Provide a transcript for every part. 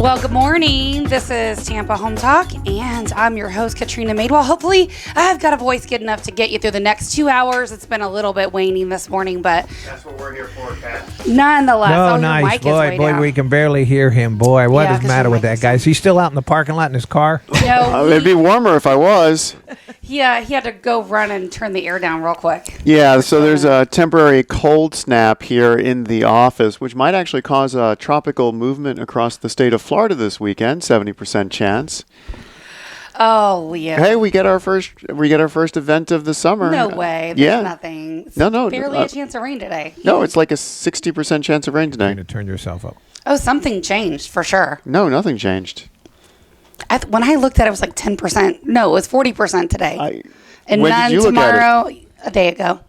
Well, good morning. This is Tampa Home Talk, and I'm your host, Katrina Madewell. Hopefully, I've got a voice good enough to get you through the next 2 hours. It's been a little bit waning this morning, but that's what we're here for, Kat. Nonetheless, oh, nice. Boy, we can barely hear him. Boy, what is the matter with that guy? Is he still out in the parking lot in his car? No. It'd be warmer if I was. Yeah, he had to go run and turn the air down real quick. Yeah, so there's a temporary cold snap here in the office, which might actually cause a tropical movement across the state of Florida this weekend. 70% chance. Oh, Leo. Hey, we get our first event of the summer. No way. There's nothing. It's barely a chance of rain today. No, it's like a 60% chance of rain today. You're going to turn yourself up. Oh, something changed for sure. No, nothing changed. When I looked at it, it was like 10%. No, it was 40% today. And when did you look tomorrow, at it? A day ago.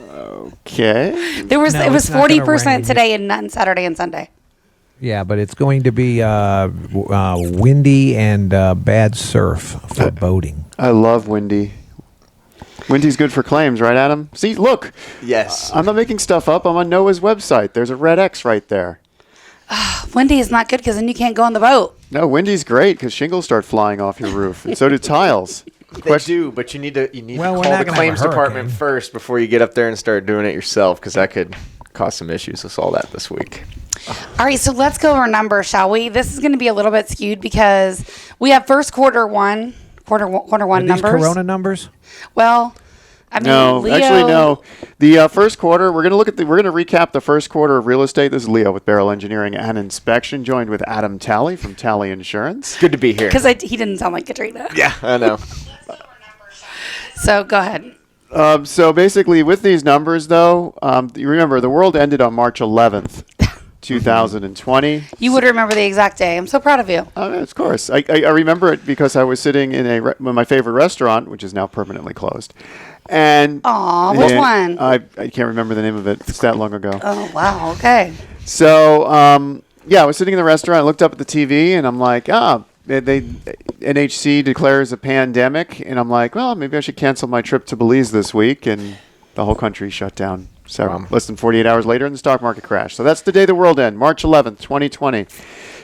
Okay. It was 40% today and none Saturday and Sunday. Yeah, but it's going to be windy and bad surf for boating. I love windy. Windy's good for claims, right, Adam? See, look. Yes. I'm not making stuff up. I'm on NOAA's website. There's a red X right there. Windy is not good because then you can't go on the boat. No, windy's great because shingles start flying off your roof, and so do tiles. They do, but you need to call the claims department first before you get up there and start doing it yourself, because that could cause some issues. I saw that this week. All right, so let's go over numbers, shall we? This is going to be a little bit skewed because we have quarter one numbers. These Corona numbers? Well, I mean, no, Leo, actually no. The first quarter, we're going to recap the first quarter of real estate. This is Leo with Barrel Engineering and Inspection, joined with Adam Talley from Talley Insurance. Good to be here. Because he didn't sound like Katrina. Yeah, I know. So go ahead. So basically, with these numbers, though, you remember the world ended on March 11th. 2020. You would remember the exact day. I'm so proud of you. Of course. I remember it because I was sitting in my favorite restaurant, which is now permanently closed. And which one? I can't remember the name of it. It's that long ago. Oh, wow. Okay. So, I was sitting in the restaurant. I looked up at the TV, and I'm like, NHC declares a pandemic. And I'm like, well, maybe I should cancel my trip to Belize this week. And the whole country shut down. Less than 48 hours later, and the stock market crashed. So that's the day the world ended, March 11th, 2020.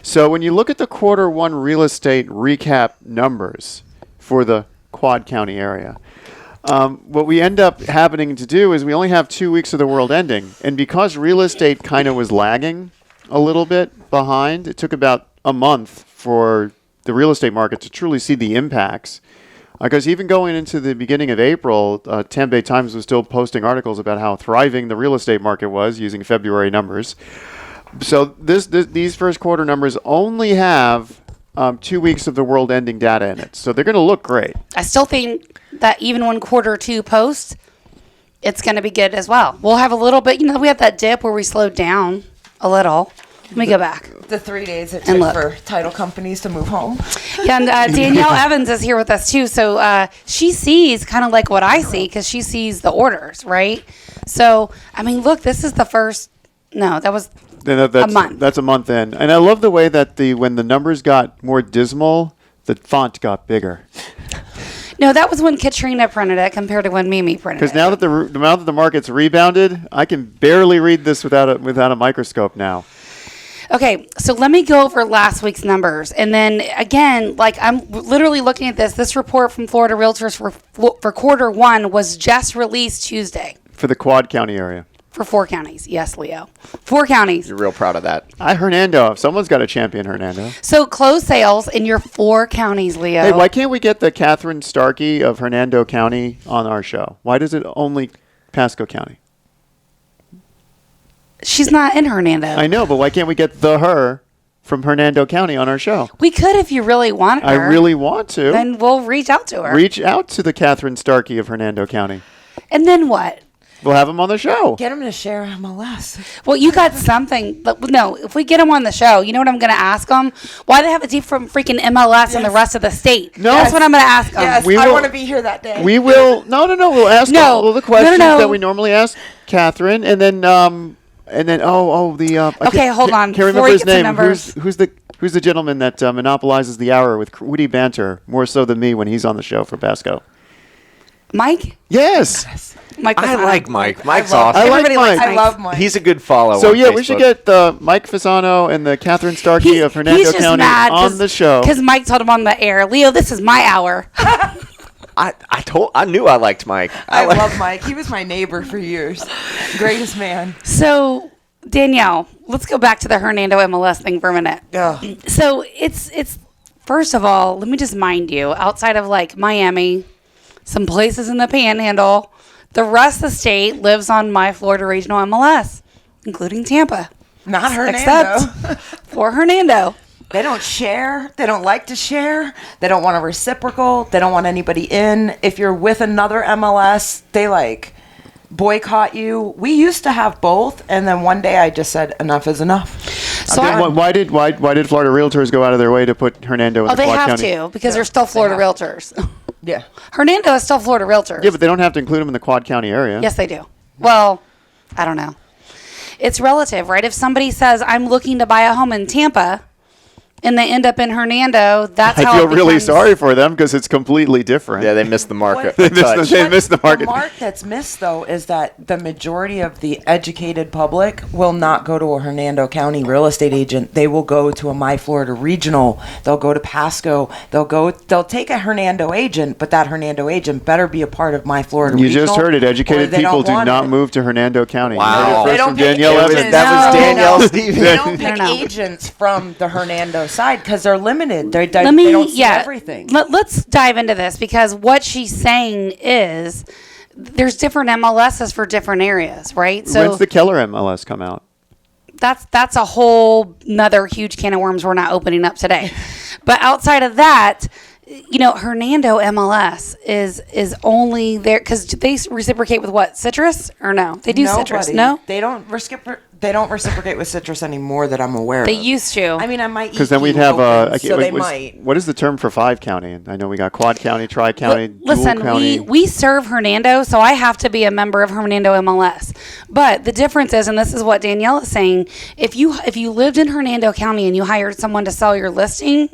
So when you look at the quarter one real estate recap numbers for the Quad County area, what we end up happening to do is we only have 2 weeks of the world ending. And because real estate kind of was lagging a little bit behind, it took about a month for the real estate market to truly see the impacts. Because even going into the beginning of April, Tampa Bay Times was still posting articles about how thriving the real estate market was using February numbers. So these first quarter numbers only have 2 weeks of the world ending data in it. So they're going to look great. I still think that even when quarter two posts, it's going to be good as well. We'll have a little bit, we had that dip where we slowed down a little. Let me go back. The 3 days it took for title companies to move home. Yeah, and Danielle Evans is here with us too. So she sees kind of like what I see because she sees the orders, right? So, I mean, look, this is the first. No, that was a month. That's a month in. And I love the way that when the numbers got more dismal, the font got bigger. No, that was when Katrina printed it compared to when Mimi printed it. Because now that the market's rebounded, I can barely read this without a microscope now. Okay, so let me go over last week's numbers. And then, again, I'm literally looking at this. This report from Florida Realtors for quarter one was just released Tuesday. For the Quad County area. For 4 counties. Yes, Leo. 4 counties. You're real proud of that. Hernando. Someone's got to champion Hernando. So closed sales in your 4 counties, Leo. Hey, why can't we get the Catherine Starkey of Hernando County on our show? Why does it only Pasco County? She's not in Hernando. I know, but why can't we get her from Hernando County on our show? We could if you really wanted her. I really want to. Then we'll reach out to her. Reach out to the Catherine Starkey of Hernando County. And then what? We'll have him on the show. Get him to share MLS. Well, you got something. But no, if we get him on the show, you know what I'm going to ask him? Why they have a different freaking MLS and the rest of the state? No. That's what I'm going to ask him. Yes, I want to be here that day. We will. No. We'll ask all the questions that we normally ask Catherine. And then, okay, hold on. Can't remember his name. Who's the gentleman that monopolizes the hour with witty banter more so than me when he's on the show for Pasco? Mike? Yes. Mike I Fasano. like Mike. Mike's awesome. I like Everybody Mike. likes I love Mike. He's a good follow. So on yeah, we should Facebook. get Mike Fasano and the Catherine Starkey of Hernando he's just County mad on the show. Because Mike told him on the air, Leo, this is my hour. I knew I liked Mike. I love Mike. He was my neighbor for years. Greatest man. So, Danielle, let's go back to the Hernando MLS thing for a minute. Ugh. So it's first of all, let me just mind you, outside of like Miami, some places in the Panhandle, the rest of the state lives on my Florida Regional MLS, including Tampa. Not Hernando. Except for Hernando. They don't share. They don't like to share. They don't want a reciprocal. They don't want anybody in. If you're with another MLS, they like boycott you. We used to have both, and then one day I just said enough is enough. So why did Florida Realtors go out of their way to put Hernando in the they Quad have County? to because they're still Florida Realtors. Yeah. Hernando is still Florida Realtors. Yeah, but they don't have to include them in the Quad County area. Yes, they do. Well, I don't know. It's relative, right? If somebody says, I'm looking to buy a home in Tampa, and they end up in Hernando, that's how I feel it really becomes- sorry for them because it's completely different. Yeah, they missed the market. They missed the market. The mark that's missed, though, is that the majority of the educated public will not go to a Hernando County real estate agent. They will go to a My Florida Regional. They'll go to Pasco. They'll take a Hernando agent, but that Hernando agent better be a part of My Florida You Regional. just heard it. or Educated they people don't do want not it. move to Hernando County. You Wow. heard it They first don't from pick Danielle agents. Evans. That was No. Danielle They Stevens. don't pick No. agents from the Hernando side because they're limited. They Let me, don't see yeah, everything. Let's dive into this because what she's saying is there's different MLSs for different areas, right? So When's the Keller MLS come out? that's a whole nother huge can of worms we're not opening up today. But outside of that, you know, Hernando MLS is only there because they reciprocate with what, citrus or no? They do citrus, no? They don't reciprocate with citrus anymore that I'm aware They of. used to. I mean, I might Because then we'd have so they might. What is the term for 5 county? I know we got Quad County, Tri County, Listen, Dual County. we serve Hernando, so I have to be a member of Hernando MLS. But the difference is, and this is what Danielle is saying, if you lived in Hernando County and you hired someone to sell your listing,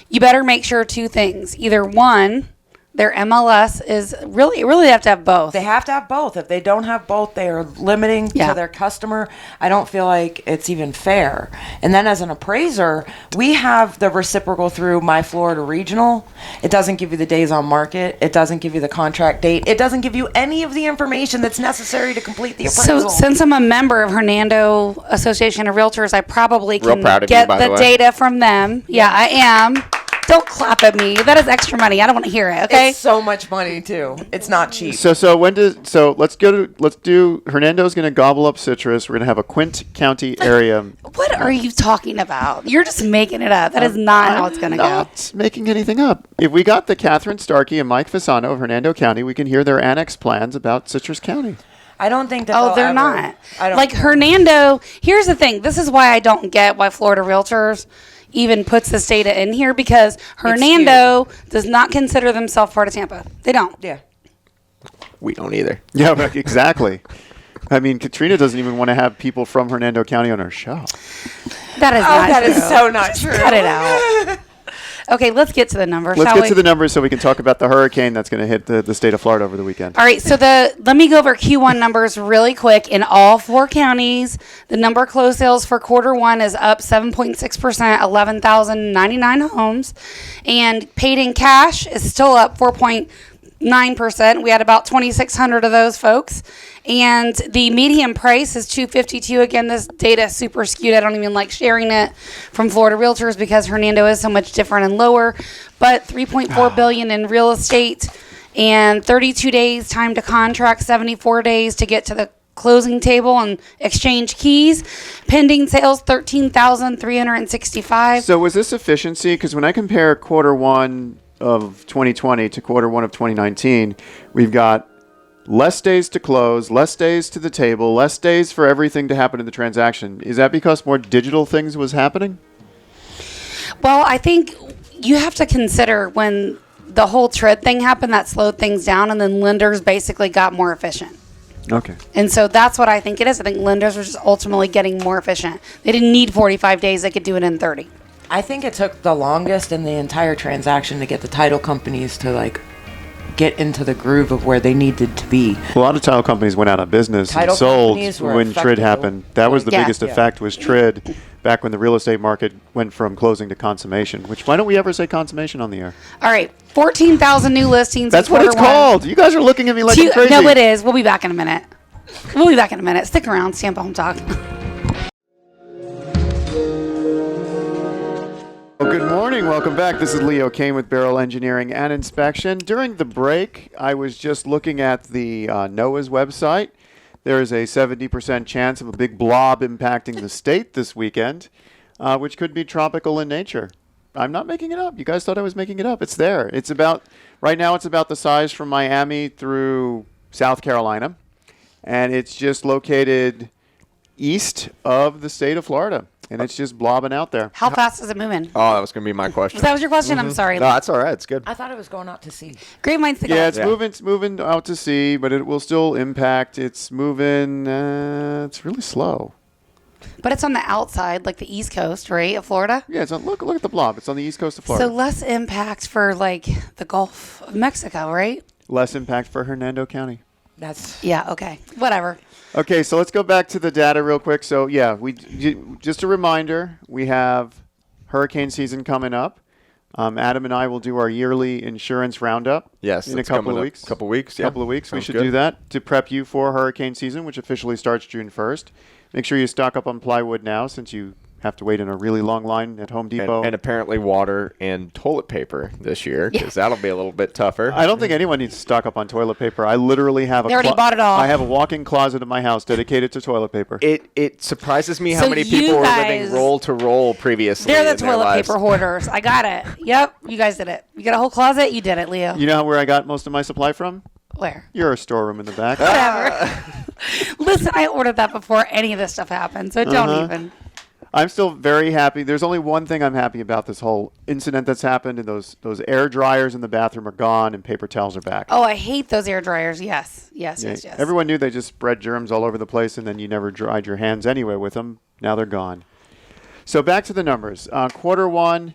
you better make sure 2 things. Either one, their MLS is really they have to have both. They have to have both. If they don't have both, they are limiting Yeah. to their customer. I don't feel like it's even fair. And then as an appraiser, we have the reciprocal through My Florida Regional. It doesn't give you the days on market. It doesn't give you the contract date. It doesn't give you any of the information that's necessary to complete the appraisal. So since I'm a member of Hernando Association of Realtors, I probably Real can proud of you, get by the the way. data from them. Yeah, I am. Don't clap at me. That is extra money. I don't want to hear it. Okay. It's so much money too. It's not cheap. So let's do Hernando's going to gobble up citrus. We're going to have a Quint County area. What are you talking about? You're just making it up. That is not how it's going to go. Not making anything up. If we got the Catherine Starkey and Mike Fasano of Hernando County, we can hear their annex plans about Citrus County. I don't think that. Oh, they'll they're ever- not. I don't Like Hernando, here's the thing. This is why I don't get why Florida Realtors even puts this data in here because Hernando does not consider themselves part of Tampa. They don't. Yeah. We don't either. Yeah, right, exactly. I mean, Katrina doesn't even want to have people from Hernando County on her show. That is Oh, not that true. is so not true. Cut it out. Okay, let's get to the numbers, Let's shall get we? to the numbers so we can talk about the hurricane that's going to hit the state of Florida over the weekend. All right, so let me go over Q1 numbers really quick. In all 4 counties, the number of closed sales for quarter 1 is up 7.6%, 11,099 homes. And paid in cash is still up 4.9%. We had about 2,600 of those folks. And the median price is $252. Again, this data is super skewed. I don't even like sharing it from Florida Realtors because Hernando is so much different and lower. But $3.4 billion in real estate and 32 days time to contract, 74 days to get to the closing table and exchange keys. Pending sales, 13,365. So was this efficiency? Because when I compare quarter 1 of 2020 to quarter 1 of 2019, we've got less days to close, less days to the table, less days for everything to happen in the transaction. Is that because more digital things was happening? Well, I think you have to consider when the whole TRID thing happened, that slowed things down, and then lenders basically got more efficient. Okay. And so that's what I think it is. I think lenders were just ultimately getting more efficient. They didn't need 45 days. They could do it in 30. I think it took the longest in the entire transaction to get the title companies to like get into the groove of where they needed to be. A lot of title companies went out of business and Title sold companies were when TRID affected. happened. That was the Yeah. biggest effect was TRID back when the real estate market went from closing to consummation, which why don't we ever say consummation on the air? All right, 14,000 new listings. That's in what it's quarter one. called. You guys are looking at me like I'm crazy. No, it is. We'll be back in a minute. Stick around. Tampa Home Talk. Well, good morning. Welcome back. This is Leo Kane with Barrel Engineering and Inspection. During the break, I was just looking at the NOAA's website. There is a 70% chance of a big blob impacting the state this weekend, which could be tropical in nature. I'm not making it up. You guys thought I was making it up. It's there. Right now it's about the size from Miami through South Carolina, and it's just located east of the state of Florida. And it's just blobbing out there. How fast is it moving? Oh, that was going to be my question. That was your question? I'm sorry. No, that's all right. It's good. I thought it was going out to sea. Great minds think Yeah, alike. it's moving out to sea, but it will still impact. It's moving. It's really slow. But it's on the outside, like the East Coast, right, of Florida? Yeah, look at the blob. It's on the east coast of Florida. So less impact for, like, the Gulf of Mexico, right? Less impact for Hernando County. Yeah, okay. Whatever. Okay, so let's go back to the data real quick. So yeah, just a reminder, we have hurricane season coming up. Adam and I will do our yearly insurance roundup. Yes, in a it's couple coming of up. weeks. Couple weeks, yeah. Couple of weeks. We Sounds should good. do that to prep you for hurricane season, which officially starts June 1st. Make sure you stock up on plywood now, since you have to wait in a really long line at Home Depot. And apparently water and toilet paper this year, because that'll be a little bit tougher. I don't think anyone needs to stock up on toilet paper. I literally have They already bought it all. I have a walk-in closet at my house dedicated to toilet paper. It surprises me how So many you people were guys- living roll to roll previously. They're the in their toilet lives. paper hoarders. I got it. Yep, you guys did it. You got a whole closet? You did it, Leo. You know where I got most of my supply from? Where? Your storeroom in the back. Whatever. Listen, I ordered that before any of this stuff happened, so don't even. I'm still very happy. There's only one thing I'm happy about this whole incident that's happened, and those air dryers in the bathroom are gone and paper towels are back. Oh, I hate those air dryers. Yes. Yes. Everyone knew they just spread germs all over the place, and then you never dried your hands anyway with them. Now they're gone. So back to the numbers. Quarter one,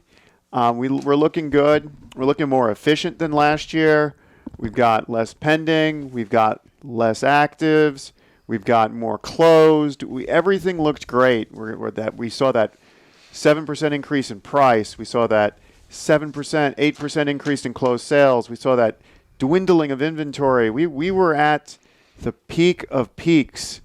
we're looking good. We're looking more efficient than last year. We've got less pending. We've got less actives. We've got more closed. Everything looked great. We saw that 7% increase in price. We saw that 7%, 8% increase in closed sales. We saw that dwindling of inventory. We were at the peak of peaks,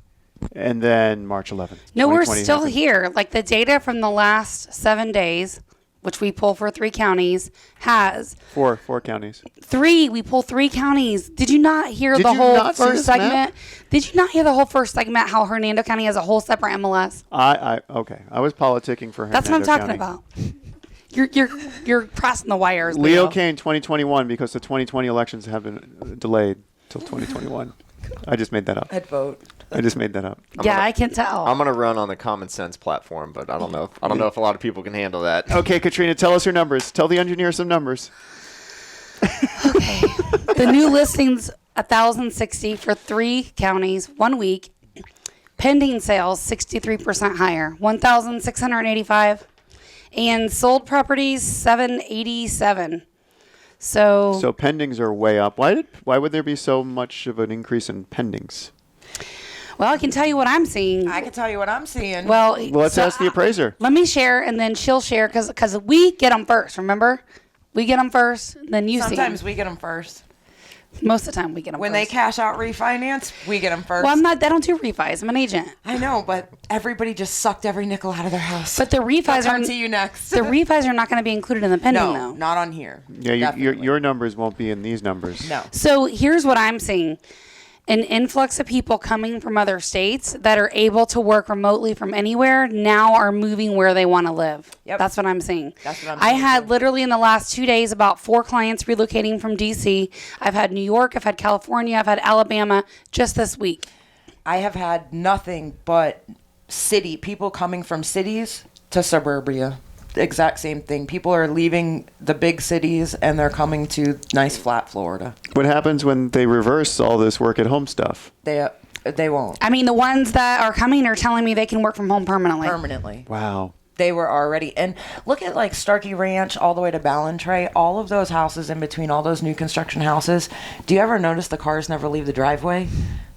and then March 11th. No, we're 2020 still happened. here. Like the data from the last 7 days, which we pull for 3 counties, has Four counties. we pull 3 counties. Did you not hear Did the you whole not see first this map? segment? Did you not hear the whole first segment how Hernando County has a whole separate MLS? Okay. I was politicking for That's what I'm Hernando talking County. about. You're crossing the wires. Leo Kane 2021, because the 2020 elections have been delayed till 2021. I just made that up. I'd vote. I just made that up. Yeah, I can tell. I'm gonna run on the common sense platform, but I don't know. I don't know if a lot of people can handle that. Okay, Katrina, tell us your numbers. Tell the engineer some numbers. Okay. The new listings 1,060 for 3 counties, 1 week. Pending sales 63% higher, 1,685, and sold properties 787. So pendings are way up. Why would there be so much of an increase in pendings? well, I can tell you what I'm seeing. I can tell you what I'm seeing. Well, Let's so ask the appraiser. Let me share, and then she'll share, because we get them first. Remember, we get them first, then you Sometimes see. we get them first. Most of the time, we get them When first. they cash out refinance, we get them first. Well, I don't do refis. I'm an agent. I know, but everybody just sucked every nickel out of their house. But the refis They'll are come to you next. The refis are not going to be included in the pending, no, though. not on here. Yeah, Definitely. your numbers won't be in these numbers. No. So here's what I'm seeing. An influx of people coming from other states that are able to work remotely from anywhere now are moving where they want to live. Yep. That's what I'm seeing. That's what I'm I seeing, had too. literally in the last 2 days about 4 clients relocating from DC. I've had New York, I've had California, I've had Alabama just this week. I have had nothing but people coming from cities to suburbia. The exact same thing. People are leaving the big cities and they're coming to nice flat Florida. What happens when they reverse all this work at home stuff? They won't I mean, the ones that are coming are telling me they can work from home permanently. permanently. Wow. They were already, and look at like Starkey Ranch all the way to Ballantrae, all of those houses in between, all those new construction houses. Do you ever notice the cars never leave the driveway?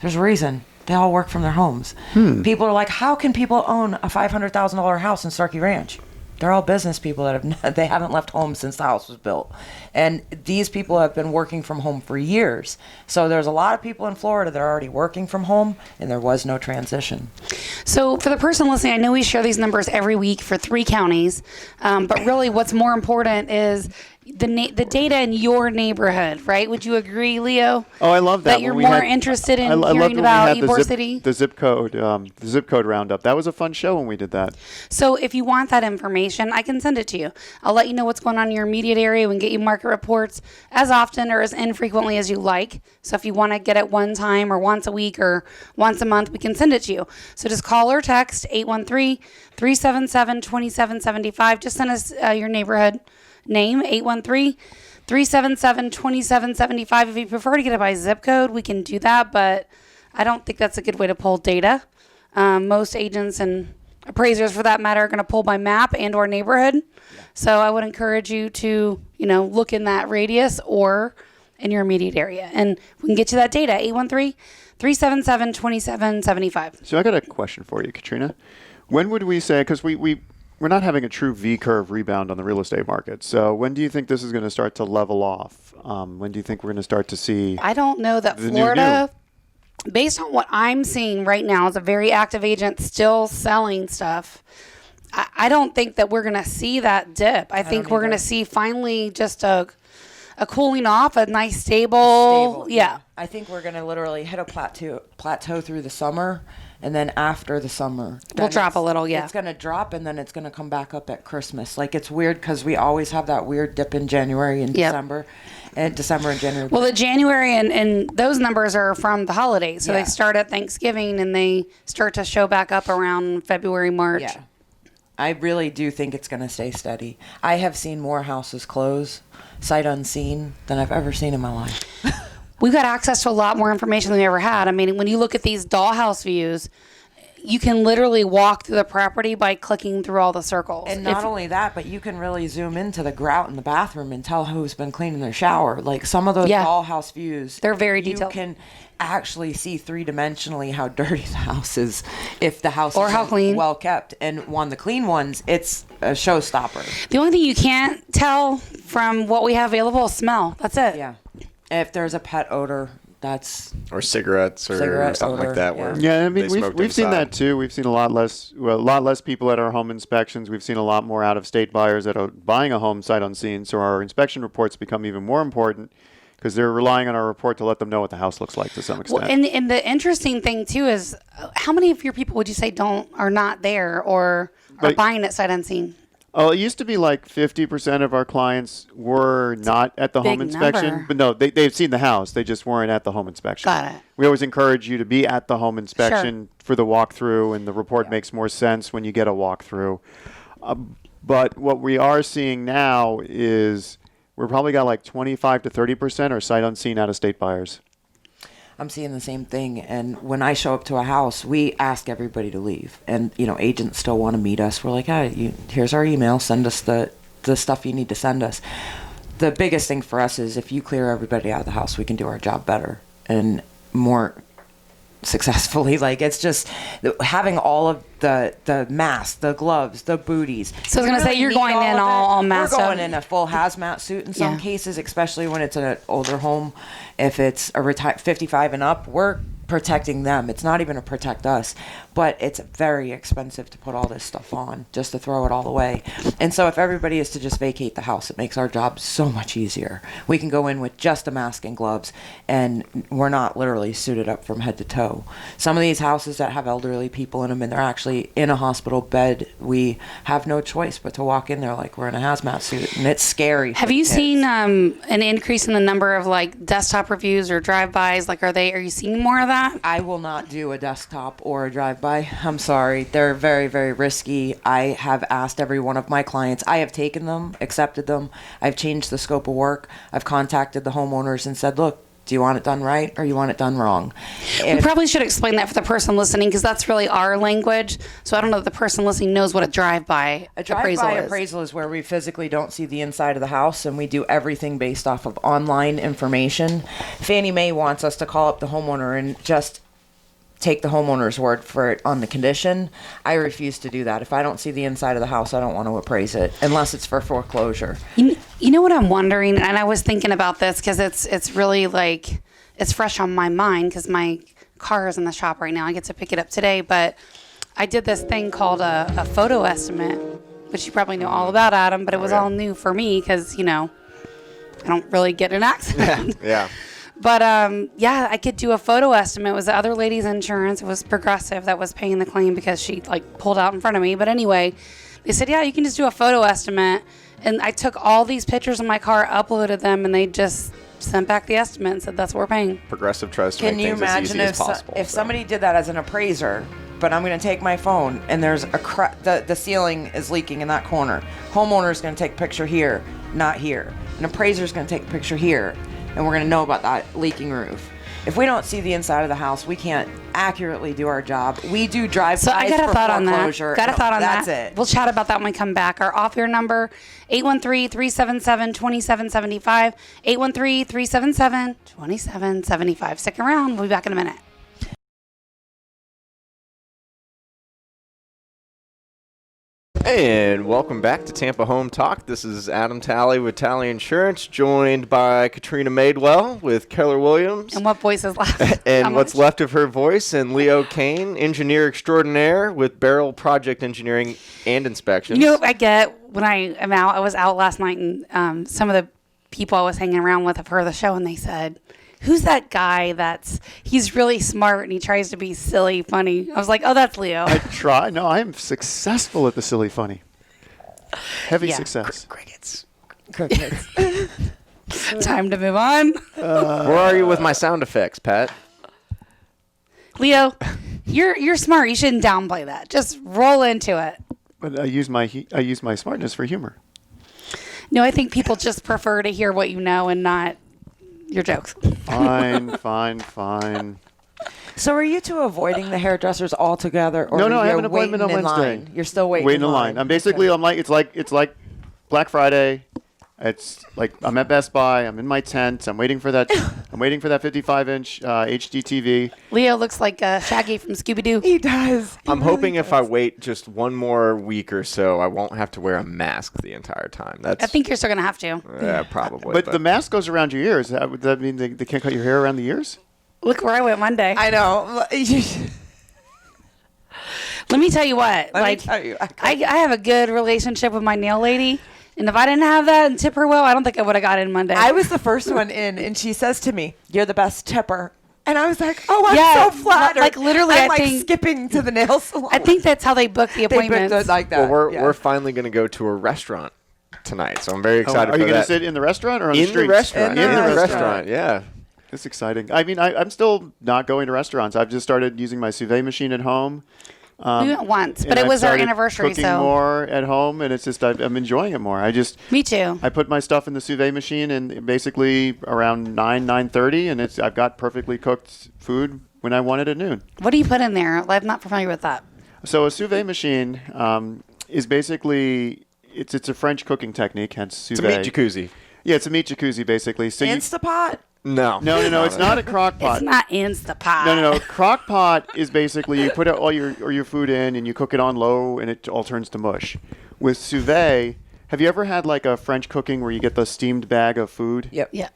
There's a reason. They all work from their homes. People are like, how can people own a $500,000 house in Starkey Ranch? They're all business people that they haven't left home since the house was built. And these people have been working from home for years. So there's a lot of people in Florida that are already working from home, and there was no transition. So for the person listening, I know we share these numbers every week for 3 counties, but really what's more important is the data in your neighborhood, right? Would you agree, Leo? Oh, I love that. That you're more interested in hearing about Ybor City? The zip code roundup. That was a fun show when we did that. So if you want that information, I can send it to you. I'll let you know what's going on in your immediate area. We can get you market reports as often or as infrequently as you like. So if you want to get it one time or once a week or once a month, we can send it to you. So just call or text 813-377-2775. Just send us your neighborhood name, 813-377-2775. If you prefer to get it by zip code, we can do that, but I don't think that's a good way to pull data. Most agents and appraisers, for that matter, are going to pull by map and or neighborhood. So I would encourage you to, look in that radius or in your immediate area, and we can get you that data, 813-377-2775. So I got a question for you, Katrina. When would we say, because we're not having a true V-curve rebound on the real estate market. So when do you think this is going to start to level off? When do you think we're going to start to see? I don't know that Florida, based on what I'm seeing right now as a very active agent still selling stuff, I don't think that we're going to see that dip. I think we're going to see finally just a cooling off, a nice stable. Yeah. I think we're going to literally hit a plateau through the summer. And then after the summer, we'll drop a little, It's going to drop, and then it's going to come back up at Christmas. Like, it's weird because we always have that weird dip in January and December. And December and January. Well, the January and those numbers are from the holidays. So they start at Thanksgiving, and they start to show back up around February, March. Yeah. I really do think it's going to stay steady. I have seen more houses close, sight unseen, than I've ever seen in my life. We've got access to a lot more information than we ever had. I mean, when you look at these dollhouse views, you can literally walk through the property by clicking through all the circles. And not only that, but you can really zoom into the grout in the bathroom and tell who's been cleaning their shower. Like some of those dollhouse views, they're very detailed. You can actually see 3-dimensionally how dirty the house is, if the house or is how clean, well kept. And on the clean ones, it's a showstopper. The only thing you can't tell from what we have available is smell. That's it. Yeah. If there's a pet odor, or cigarettes or something odor, like that. I mean, we've seen that too. We've seen a lot less people at our home inspections. We've seen a lot more out-of-state buyers that are buying a home sight unseen. So our inspection reports become even more important because they're relying on our report to let them know what the house looks like to some extent. Well, and the interesting thing too is how many of your people would you say are not there or are buying it sight unseen? Oh, it used to be like 50% of our clients were not at the home inspection. Number. But no, they've seen the house. They just weren't at the home inspection. Got it. We always encourage you to be at the home inspection for the walkthrough, and the report makes more sense when you get a walkthrough. But what we are seeing now is we're probably got like 25 to 30% are sight unseen out-of-state buyers. I'm seeing the same thing. And when I show up to a house, we ask everybody to leave. And, agents still want to meet us. We're like, here's our email. Send us the stuff you need to send us. The biggest thing for us is if you clear everybody out of the house, we can do our job better and more successfully. Like, it's just having all of the masks, the gloves, the booties. So I was going to say, you're going in all masked up. We're going in a full hazmat suit in some cases, especially when it's an older home. If it's a 55 and up, we're protecting them. It's not even to protect us, but it's very expensive to put all this stuff on just to throw it all away. And so if everybody is to just vacate the house, it makes our job so much easier. We can go in with just a mask and gloves, and we're not literally suited up from head to toe. Some of these houses that have elderly people in them and they're actually in a hospital bed, we have no choice but to walk in there like we're in a hazmat suit, and it's scary. Have you seen an increase in the number of like desktop reviews or drive-bys? Like, are you seeing more of that? I will not do a desktop or a drive-by. I'm sorry. They're very, very risky. I have asked every one of my clients. I have taken them, accepted them. I've changed the scope of work. I've contacted the homeowners and said, look, Do you want it done right or you want it done wrong? We probably should explain that for the person listening because that's really our language. So I don't know if the person listening knows what a drive-by appraisal is where we physically don't see the inside of the house and we do everything based off of online information. Fannie Mae wants us to call up the homeowner and just take the homeowner's word for it on the condition. I refuse to do that. If I don't see the inside of the house, I don't want to appraise it unless it's for foreclosure. You know what I'm wondering, and I was thinking about this because it's really like it's fresh on my mind because my car is in the shop right now. I get to pick it up today, but I did this thing called a photo estimate, which you probably know all about, Adam, but it was all new for me because, I don't really get in an accident. Yeah. But, I could do a photo estimate. It was the other lady's insurance. It was Progressive that was paying the claim because she, pulled out in front of me. But anyway, they said, yeah, you can just do a photo estimate. And I took all these pictures of my car, uploaded them, and they just sent back the estimate and said, that's what we're paying. Progressive tries to make things as easy as possible. If somebody did that as an appraiser, but I'm going to take my phone and there's the ceiling is leaking in that corner. Homeowner's going to take a picture here, not here. An appraiser's going to take a picture here. And we're going to know about that leaking roof. If we don't see the inside of the house, we can't accurately do our job. We do drive-bys So I got a thought on that. That's it. We'll chat about that when we come back. Our off-air number, 813-377-2775, 813-377-2775. Stick around. We'll be back in a minute. And welcome back to Tampa Home Talk. This is Adam Talley with Talley Insurance, joined by Katrina Madewell with Keller Williams. And what voice is left? And what's left of her voice. And Leo Kane, engineer extraordinaire with Barrel Project Engineering and Inspections. You know what I get when I am out? I was out last night, and some of the people I was hanging around with have heard the show, and they said, who's that guy he's really smart and he tries to be silly, funny? I was like, oh, that's Leo. I try. No, I am successful at the silly funny. Heavy success. Crickets. Time to move on. Where are you with my sound effects, Pat? Leo, you're smart. You shouldn't downplay that. Just roll into it. But I use my smartness for humor. No, I think people just prefer to hear what you know and not your jokes. Fine. So are you two avoiding the hairdressers altogether? Or No, I have an appointment on Wednesday. Line? You're still waiting in line. I'm basically, it's like Black Friday. It's like I'm at Best Buy. I'm in my tent. I'm waiting for that 55-inch HD TV. Leo looks like Shaggy from Scooby-Doo. He does. I'm hoping if I wait just one more week or so, I won't have to wear a mask the entire time. I think you're still going to have to. Yeah, probably. But the mask goes around your ears. Would that mean they can't cut your hair around the ears? Look where I went Monday. I know. Let me tell you what. I have a good relationship with my nail lady. And if I didn't have that and tip her well, I don't think I would have got in Monday. I was the first one in, and she says to me, "You're the best tipper." And I was like, "Oh, I'm so flattered." Like literally, I'm I think skipping to the nail salon. I think that's how they book the appointments. They booked it like that. Well, we're finally going to go to a restaurant tonight, so I'm very excited. Are you going to sit in the restaurant or on the street? In the restaurant. In the restaurant. Yeah. It's exciting. I mean, I'm still not going to restaurants. I've just started using my Suvet machine at home. We went once, but it was our anniversary, cooking more at home, and it's just I'm enjoying it more. Me too. I put my stuff in the Suvet machine, and basically around 9:30, and I've got perfectly cooked food when I want it at noon. What do you put in there? I'm not familiar with that. So a Suvet machine is basically it's a French cooking technique, hence Suvet. It's a meat jacuzzi. Yeah, it's a meat jacuzzi basically. So Instapot. No, it's not a crock pot. It's not Instapot. No. Crock pot is basically you put all your food in and you cook it on low and it all turns to mush. With Suvet, have you ever had like a French cooking where you get the steamed bag of food? Yep. Yeah.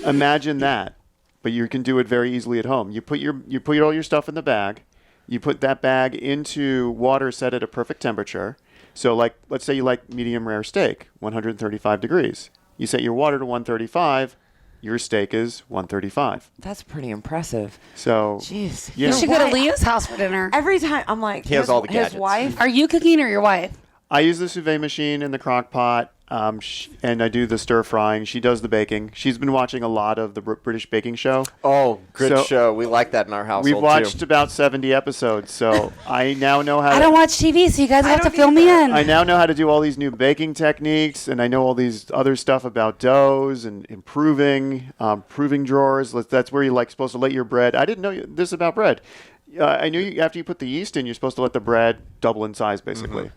Imagine that, but you can do it very easily at home. You put all your stuff in the bag. You put that bag into water set at a perfect temperature. So like let's say you like medium rare steak, 135 degrees. You set your water to 135. Your steak is 135. That's pretty impressive. So, jeez, yeah. You should go to Leo's house for dinner. Every time I'm like, he has all the gadgets. His wife. Are you cooking or your wife? I use the Suvet machine and the crock pot. and I do the stir frying. She does the baking. She's been watching a lot of the British Baking Show. Oh, good So- show. We like that in our household, We've watched too. about 70 episodes, so I now know how I don't watch TV, so you guys have to fill me in. I now know how to do all these new baking techniques, and I know all these other stuff about doughs and improving drawers. That's where you're supposed to let your bread. I didn't know this about bread. I knew after you put the yeast in, you're supposed to let the bread double in size, basically.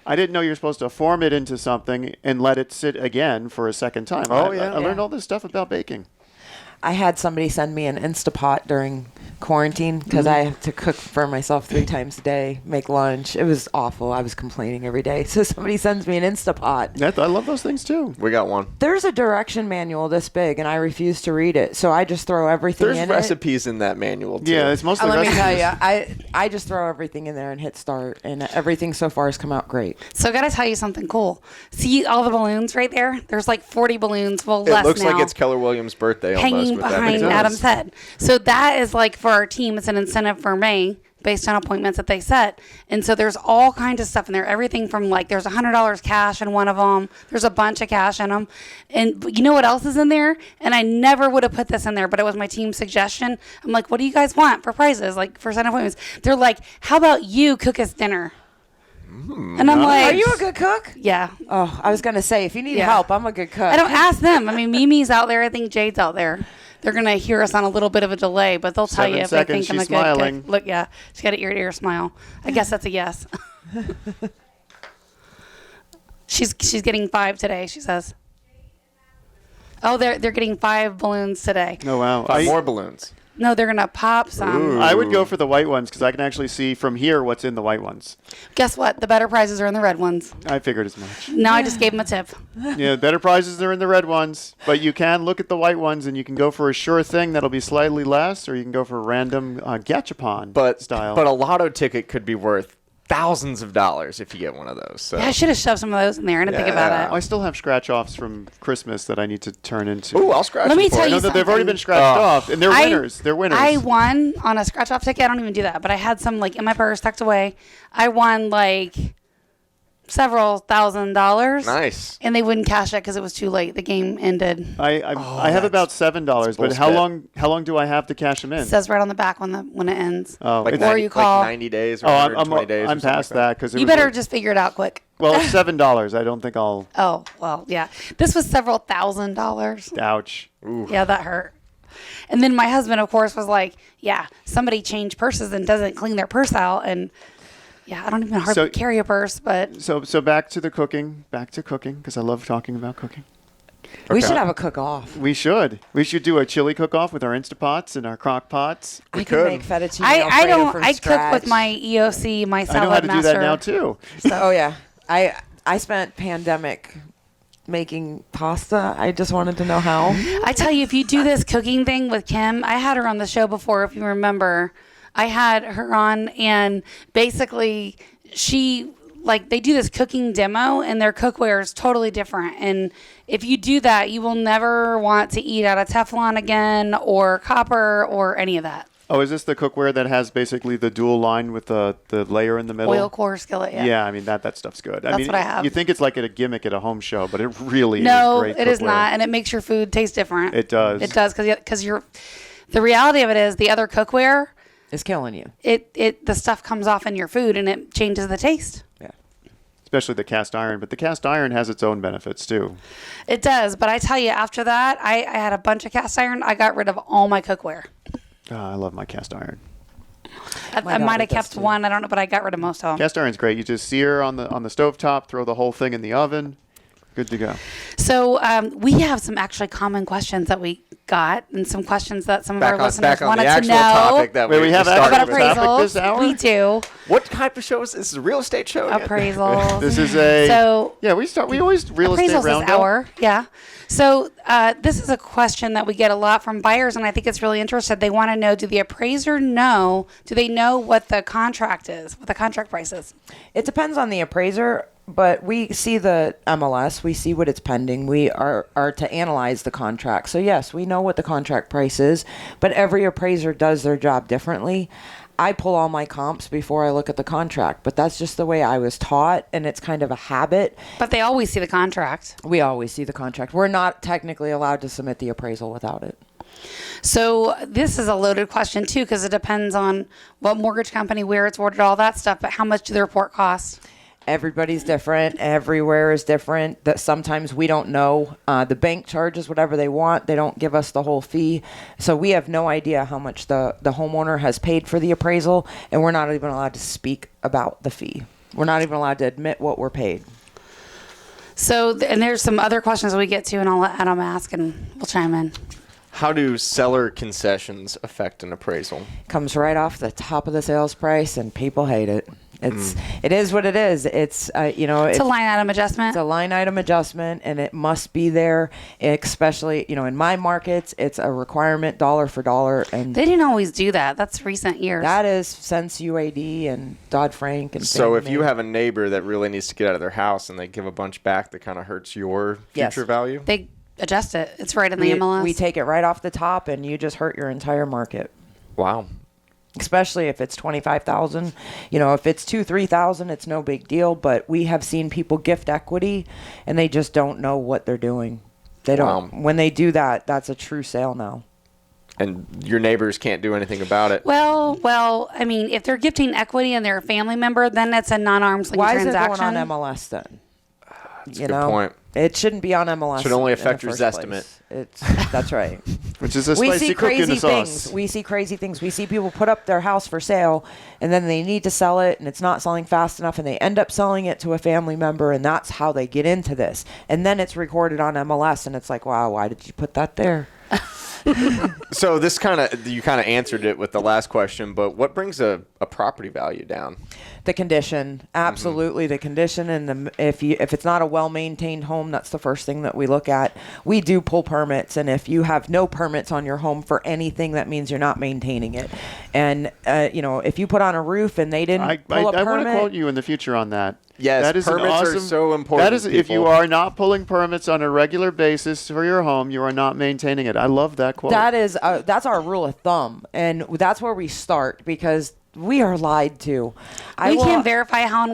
I didn't know you're supposed to form it into something and let it sit again for a second time. Oh, I learned all this stuff about baking. I had somebody send me an Instapot during quarantine because I have to cook for myself 3 times a day, make lunch. It was awful. I was complaining every day. So somebody sends me an Instapot. I love those things too. We got one. There's a direction manual this big, and I refuse to read it. So I just throw everything There's in recipes in that manual, too. Yeah, it's mostly Let me recipes. tell you, I just throw everything in there and hit start, and everything so far has come out great. So I got to tell you something cool. See all the balloons right there? There's like 40 balloons. Well, It less looks now. like it's Keller Williams' birthday almost. Hanging with that behind many Adam's head. So that is like for our team, it's an incentive for May based on appointments that they set. And so there's all kinds of stuff in there. Everything from like there's $100 cash in one of them. There's a bunch of cash in them. And you know what else is in there? And I never would have put this in there, but it was my team's suggestion. I'm like, what do you guys want for prizes? Like for set appointments. They're like, how about you cook us dinner? And I'm like, Are you a good cook? yeah. Oh, I was going to say, if you need Yeah. help, I'm a good cook. I don't ask them. I mean, Mimi's out there. I think Jade's out there. They're going to hear us on a little bit of a delay, but they'll tell 7 you if they seconds, think I'm a she's good smiling. cook. Look, yeah, she's got an ear-to-ear smile. I guess that's a yes. She's getting 5 today, she says. Oh, they're getting 5 balloons today. Oh, wow. 5 more balloons. No, they're going to pop some. I would go for the white ones because I can actually see from here what's in the white ones. Guess what? The better prizes are in the red ones. I figured as much. Now I just gave them a tip. Yeah, better prizes are in the red ones, but you can look at the white ones and you can go for a sure thing that'll be slightly less, or you can go for a random gachapon style. But a lotto ticket could be worth thousands of dollars if you get one of those. So. Yeah, I should have shoved some of those in there. I didn't think about Yeah. it. I still have scratch-offs from Christmas that I need to turn into. Ooh, I'll scratch Let me them for tell you. you No, they've already something. been scratched off, and they're winners. They're winners. I won on a scratch off ticket. I don't even do that, but I had some like in my purse tucked away. I won like several $1,000s. Nice. And they wouldn't cash it because it was too late. The game ended. I have about $7, but how long do I have to cash them in? It says right on the back when it ends. Oh, Like it's- Or 90, you call- like 90 days or Oh, 120 days. or I'm something past like that because You better just figure it out quick. Well, it's $7. I don't think I'll. Oh, well, yeah. This was several $1,000s. Ouch. Yeah, that hurt. And then my husband, of course, was like, yeah, somebody changed purses and doesn't clean their purse out. And yeah, I don't even hardly carry a purse, but. So back to cooking, because I love talking about cooking. We should have a cook-off. We should do a chili cook-off with our Instapots and our crock pots. I could. can make fettuccine I Alfredo don't. from I scratch. cook with my EOC, my I salad know how to master. do that now too. Oh yeah, I spent pandemic making pasta. I just wanted to know how. I tell you, if you do this cooking thing with Kim, I had her on the show before, if you remember. I had her on, and basically she, like, they do this cooking demo, and their cookware is totally different. And if you do that, you will never want to eat out of Teflon again, or copper, or any of that. Oh, is this the cookware that has basically the dual line with the layer in the middle? Oil core skillet, yeah. Yeah, I mean that stuff's good. That's what I have. You think it's like a gimmick at a home show, but it really No, is great. it is cookware. not, and it makes your food taste different. It does. It does, because the reality of it is the other cookware, It's killing you. the stuff comes off in your food and it changes the taste. Yeah. Especially the cast iron, but the cast iron has its own benefits too. It does, but I tell you, after that, I had a bunch of cast iron. I got rid of all my cookware. I love my cast iron. I daughter might have does kept too. one. I don't know, but I got rid of most of them. Cast iron's great. You just sear on the stovetop, throw the whole thing in the oven. Good to go. So we have some actually common questions that we got, and some questions that some of our listeners back on wanted the to actual know topic that Wait, we have started about actual with. topic appraisals. this hour? We do What type of show is this? Is a real estate show? again? appraisals. This is a So we always real estate appraisals roundup. this hour. Yeah. So this is a question that we get a lot from buyers, and I think it's really interesting. They want to know: do the appraiser know? Do they know what the contract is? What the contract price is? It depends on the appraiser, but we see the MLS. We see what it's pending. We are to analyze the contract. So yes, we know what the contract price is, but every appraiser does their job differently. I pull all my comps before I look at the contract, but that's just the way I was taught, and it's kind of a habit. But they always see the contract. We always see the contract. We're not technically allowed to submit the appraisal without it. So this is a loaded question too, because it depends on what mortgage company, where it's ordered, all that stuff. But how much do the report cost? Everybody's different. Everywhere is different. That sometimes we don't know. The bank charges whatever they want. They don't give us the whole fee. So we have no idea how much the homeowner has paid for the appraisal, and we're not even allowed to speak about the fee. We're not even allowed to admit what we're paid. So, and there's some other questions we get to, and I'll let Adam ask, and we'll chime in. How do seller concessions affect an appraisal? Comes right off the top of the sales price, and people hate it. It is what it is. It's it's a line item adjustment. It's a line item adjustment, and it must be there. Especially in my markets, it's a requirement dollar for dollar. And they didn't always do that. That's recent years. That is since UAD and Dodd-Frank and. So if you have a neighbor that really needs to get out of their house and they give a bunch back, that kind of hurts your future value. They adjust it. It's right in the MLS. We take it right off the top, and you just hurt your entire market. Wow. Especially if it's $25,000, if it's $2,000-$3,000, it's no big deal. But we have seen people gift equity, and they just don't know what they're doing. They don't. When they do that, that's a true sale now. And your neighbors can't do anything about it. Well, I mean, if they're gifting equity and they're a family member, then it's a non-arm's length transaction. Why is it going on MLS then? That's a good point. It shouldn't be on MLS. Should only affect your estimate. That's right. Which is a spicy cook in the sauce. We see crazy things. We see people put up their house for sale, and then they need to sell it, and it's not selling fast enough, and they end up selling it to a family member, and that's how they get into this. And then it's recorded on MLS, and it's like, wow, why did you put that there? So this you kind of answered it with the last question, but what brings a property value down? The condition, absolutely. The condition, and if it's not a well-maintained home, that's the first thing that we look at. We do pull permits, and if you have no permits on your home for anything, that means you're not maintaining it. And if you put on a roof and they didn't pull a permit, I want to quote you in the future on that. Yes, that is permits are so important. That is, if you are not pulling permits on a regular basis for your home, you are not maintaining it. I love that quote. That's our rule of thumb, and that's where we start because we are lied to. We can't verify how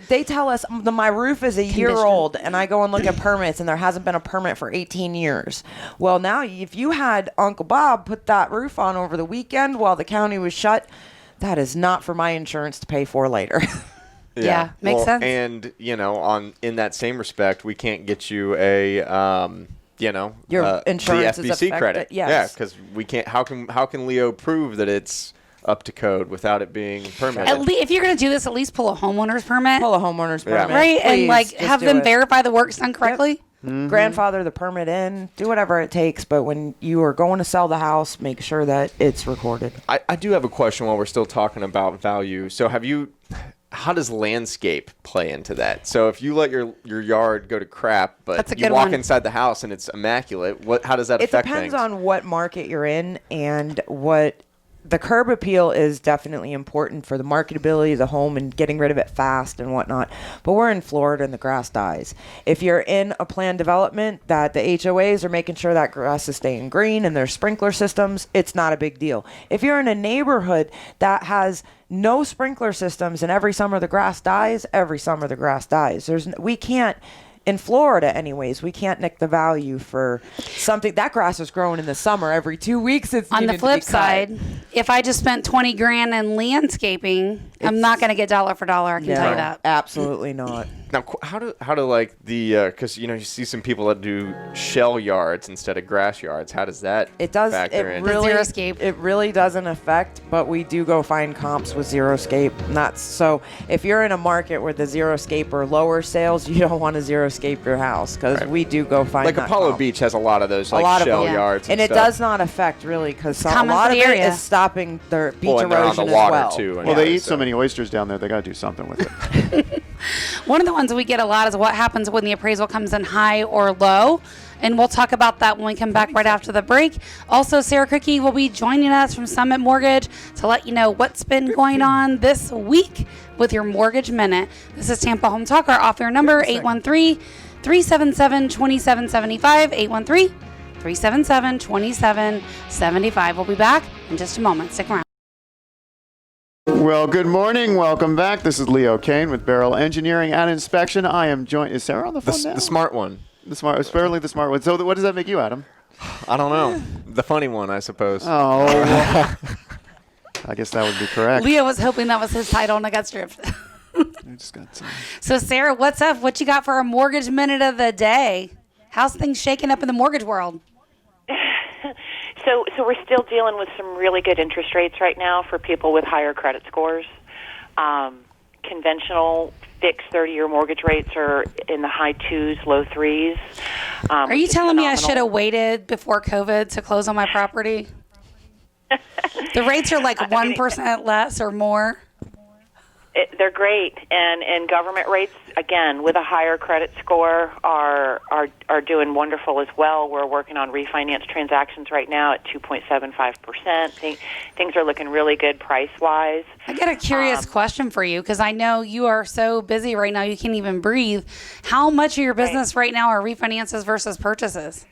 they tell us my roof is a year old, and I go and look at permits, and there hasn't been a permit for 18 years. Well, now if you had Uncle Bob put that roof on over the weekend while the county was shut, that is not for my insurance to pay for later. Yeah, makes sense. And in that same respect, we can't get you a your insurance the FBC is affected, credit. yes. Yeah, because we can't. How can Leo prove that it's up to code without it being permitted? If you're going to do this, at least pull a homeowner's permit. Pull a homeowner's permit, right? Please, and have them verify the work's done correctly. Yep. Mm-hmm. Grandfather the permit in, do whatever it takes, but when you are going to sell the house, make sure that it's recorded. I do have a question while we're still talking about value. So how does landscape play into that? So if you let your yard go to crap, but you walk inside the house and it's immaculate, how does that affect things? It depends on what market you're in and what. The curb appeal is definitely important for the marketability of the home and getting rid of it fast and whatnot. But we're in Florida and the grass dies. If you're in a planned development that the HOAs are making sure that grass is staying green and there's sprinkler systems, it's not a big deal. If you're in a neighborhood that has no sprinkler systems and every summer the grass dies, every summer the grass dies. We can't. In Florida, anyways, we can't nick the value for something. That grass is growing in the summer. Every 2 weeks, it's on the flip side. If I just spent $20,000 in landscaping, I'm not going to get dollar for dollar. I can tell you that. Absolutely not. Now, how do like the because you see some people that do shell yards instead of grass yards. How does that factor in? Xeriscape. It really doesn't affect, but we do go find comps with Xeriscape. So if you're in a market where the Xeriscape or lower sales, you don't want to Xeriscape your house because we do go find like that Apollo comp. Beach has a lot of those shell yards, and it stuff. does not affect really because a lot of it is stopping their beach erosion on the water as well. Too, well, they eat so many oysters down there; they got to do something with it. One of the ones we get a lot is what happens when the appraisal comes in high or low. And we'll talk about that when we come back right after the break. Also, Sarah Cookie will be joining us from Summit Mortgage to let you know what's been going on this week with your Mortgage Minute. This is Tampa Home Talk. Our off-air number, 813-377-2775, 813-377-2775. We'll be back in just a moment. Stick around. Well, good morning. Welcome back. This is Leo Kane with Barrel Engineering and Inspection. I am joined. Is Sarah on the phone now? The smart one. It's apparently the smart one. So what does that make you, Adam? I don't know. The funny one, I suppose. Oh. I guess that would be correct. Leo was hoping that was his title and I got stripped. I just got some. So, Sarah, what's up? What you got for our mortgage minute of the day? How's things shaking up in the mortgage world? So we're still dealing with some really good interest rates right now for people with higher credit scores. Conventional fixed 30-year mortgage rates are in the high 2s, low 3s. Are you telling me I should have waited before COVID to close on my property? The rates are like 1% less or more. They're great, and government rates, again, with a higher credit score, are doing wonderful as well. We're working on refinance transactions right now at 2.75%. Things are looking really good price-wise. I got a curious question for you, because I know you are so busy right now you can't even breathe. How much of your business right now are refinances versus purchases?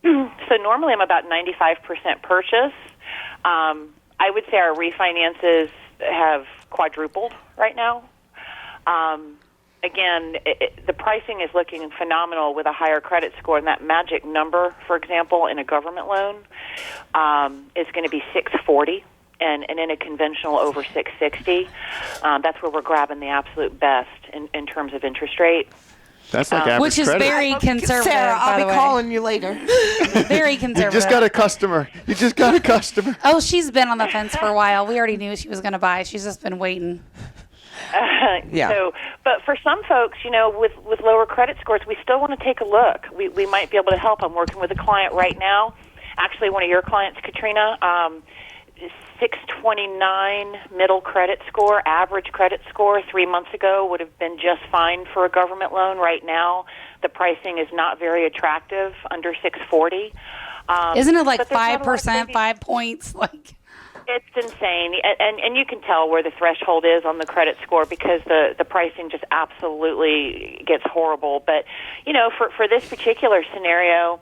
So normally I'm about 95% purchase. I would say our refinances have quadrupled right now. Again, the pricing is looking phenomenal with a higher credit score, and that magic number, for example, in a government loan is going to be 640, and in a conventional over 660. That's where we're grabbing the absolute best in terms of interest rate. That's like average which is credit. very conservative. Sarah, by I'll the be way. calling you later. Very conservative. You just got a customer. Oh, she's been on the fence for a while. We already knew she was going to buy. She's just been waiting. Yeah. So, but for some folks, with lower credit scores, we still want to take a look. We might be able to help. I'm working with a client right now. Actually, one of your clients, Katrina, 629 middle credit score, average credit score 3 months ago would have been just fine for a government loan. Right now, the pricing is not very attractive, under 640. Isn't it like 5%, 5 points? Like, it's insane, and you can tell where the threshold is on the credit score because the pricing just absolutely gets horrible. But for this particular scenario,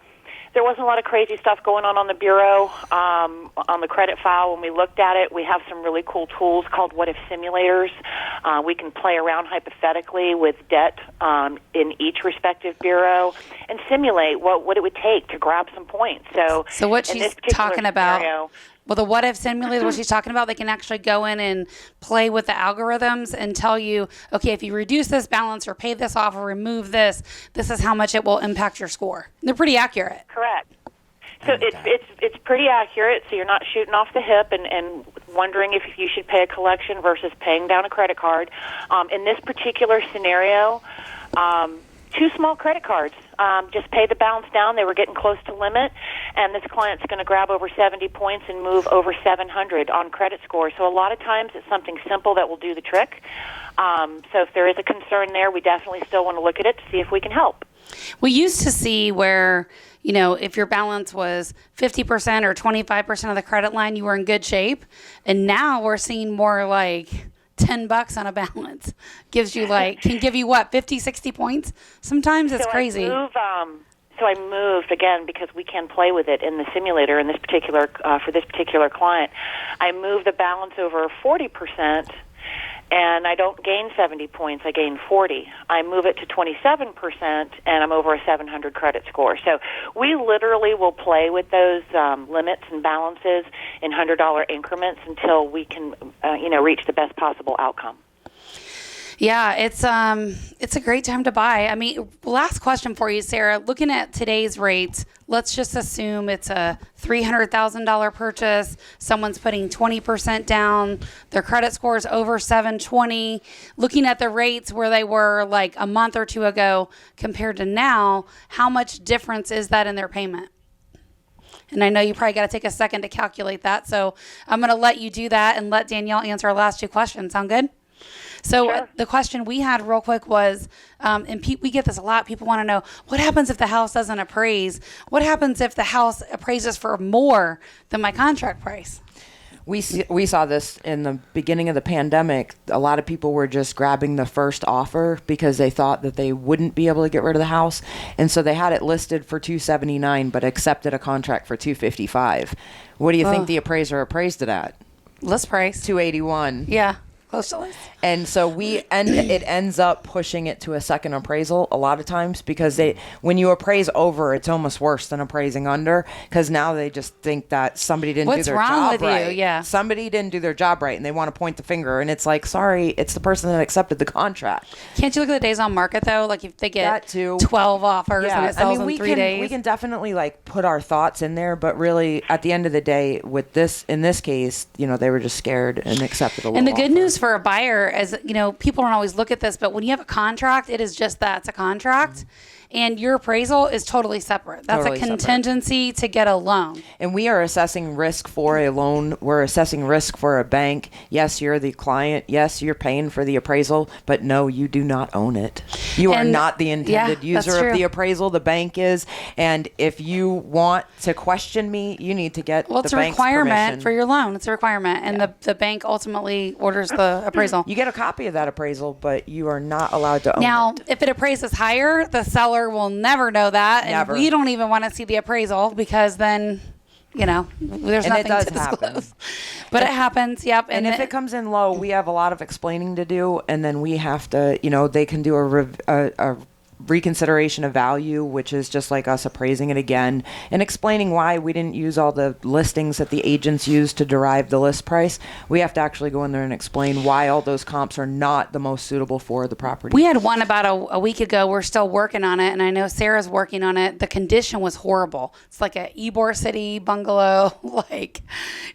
there wasn't a lot of crazy stuff going on the bureau. On the credit file, when we looked at it, we have some really cool tools called what if simulators. We can play around hypothetically with debt in each respective bureau and simulate what it would take to grab some points. So what she's talking about. Well, the what if simulator, what she's talking about, they can actually go in and play with the algorithms and tell you, okay, if you reduce this balance or pay this off or remove this, this is how much it will impact your score. They're pretty accurate. Correct. So it's pretty accurate. So you're not shooting off the hip and wondering if you should pay a collection versus paying down a credit card. In this particular scenario, 2 small credit cards. Just pay the balance down. They were getting close to limit, and this client's going to grab over 70 points and move over 700 on credit score. So a lot of times it's something simple that will do the trick. So if there is a concern there, we definitely still want to look at it to see if we can help. We used to see where, if your balance was 50% or 25% of the credit line, you were in good shape. And now we're seeing more like $10 on a balance gives you can give you what, 50, 60 points? Sometimes it's crazy. So I moved again because we can play with it in the simulator in this particular for this particular client. I moved the balance over 40%, and I don't gain 70 points. I gain 40. I move it to 27%, and I'm over a 700 credit score. So we literally will play with those limits and balances in $100 increments until we can, reach the best possible outcome. Yeah, it's a great time to buy. I mean, last question for you, Sarah. Looking at today's rates, let's just assume it's a $300,000 purchase. Someone's putting 20% down. Their credit score is over 720. Looking at the rates where they were like a month or two ago compared to now, how much difference is that in their payment? And I know you probably got to take a second to calculate that. So I'm going to let you do that and let Danielle answer our last 2 questions. Sound good? So Sure. The question we had real quick was, and we get this a lot, people want to know, what happens if the house doesn't appraise? What happens if the house appraises for more than my contract price? We saw this in the beginning of the pandemic. A lot of people were just grabbing the first offer because they thought that they wouldn't be able to get rid of the house, and so they had it listed for $279, but accepted a contract for $255. What do you think the appraiser appraised it at? List price. $281. Yeah. Close to list. And so it ends up pushing it to a second appraisal a lot of times, because when you appraise over, it's almost worse than appraising under, because now they just think that somebody didn't do their job right. What's wrong with you? Yeah. Somebody didn't do their job right, and they want to point the finger, and it's like, sorry, it's the person that accepted the contract. Can't you look at the days on market though? Like if they get 12 offers and it sells in 3 days. We can definitely like put our thoughts in there, but really at the end of the day, with this, in this case, they were just scared and accepted a little. And the good offer. news for a buyer, as people don't always look at this, but when you have a contract, it is just that, it's a contract. And your appraisal is totally separate. That's totally a contingency to get a loan. And we are assessing risk for a loan. We're assessing risk for a bank. Yes, you're the client. Yes, you're paying for the appraisal, but no, you do not own it. You are not the intended user of the appraisal. The bank is. And if you want to question me, you need to get the bank's permission. It's a requirement for your loan. It's a requirement. And the bank ultimately orders the appraisal. You get a copy of that appraisal, but you are not allowed to own it. Now, if it appraises higher, the seller will never know that. Never. And we don't even want to see the appraisal, because then, there's nothing to disclose. But it happens, yep. And if it comes in low, we have a lot of explaining to do, and then we have to, they can do a reconsideration of value, which is just like us appraising it again and explaining why we didn't use all the listings that the agents used to derive the list price. We have to actually go in there and explain why all those comps are not the most suitable for the property. We had one about a week ago. We're still working on it, and I know Sarah's working on it. The condition was horrible. It's like a Ybor City bungalow.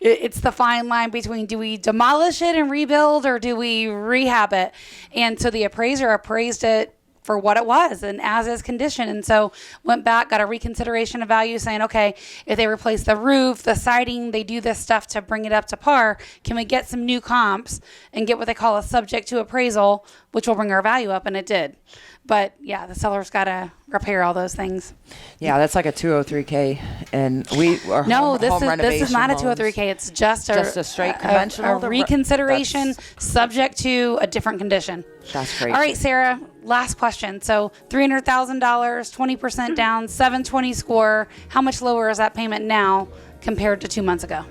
It's the fine line between, do we demolish it and rebuild, or do we rehab it? And so the appraiser appraised it for what it was and as is condition. And so went back, got a reconsideration of value, saying, okay, if they replace the roof, the siding, they do this stuff to bring it up to par, can we get some new comps and get what they call a subject to appraisal, which will bring our value up? And it did. But yeah, the seller's got to repair all those things. Yeah, that's like a 203K, and we are this is not a 203K. It's just a straight conventional a reconsideration subject to a different condition. That's crazy. All right, Sarah, last question. So $300,000, 20% down, 720 score. How much lower is that payment now compared to 2 months ago?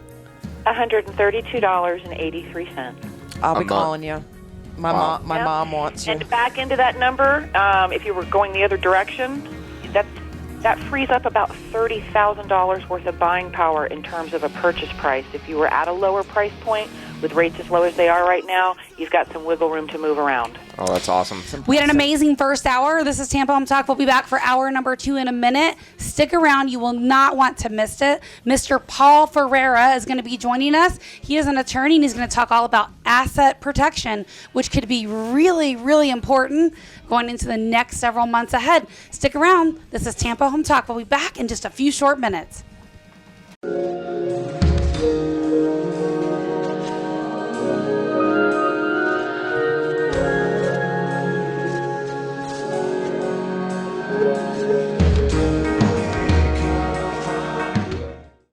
$132.83. I'll be calling you. My mom wants you. And back into that number, if you were going the other direction, that frees up about $30,000 worth of buying power in terms of a purchase price. If you were at a lower price point, with rates as low as they are right now, you've got some wiggle room to move around. Oh, that's awesome. We had an amazing first hour. This is Tampa Home Talk. We'll be back for hour number 2 in a minute. Stick around. You will not want to miss it. Mr. Paul Ferreira is going to be joining us. He is an attorney, and he's going to talk all about asset protection, which could be really, really important going into the next several months ahead. Stick around. This is Tampa Home Talk. We'll be back in just a few short minutes.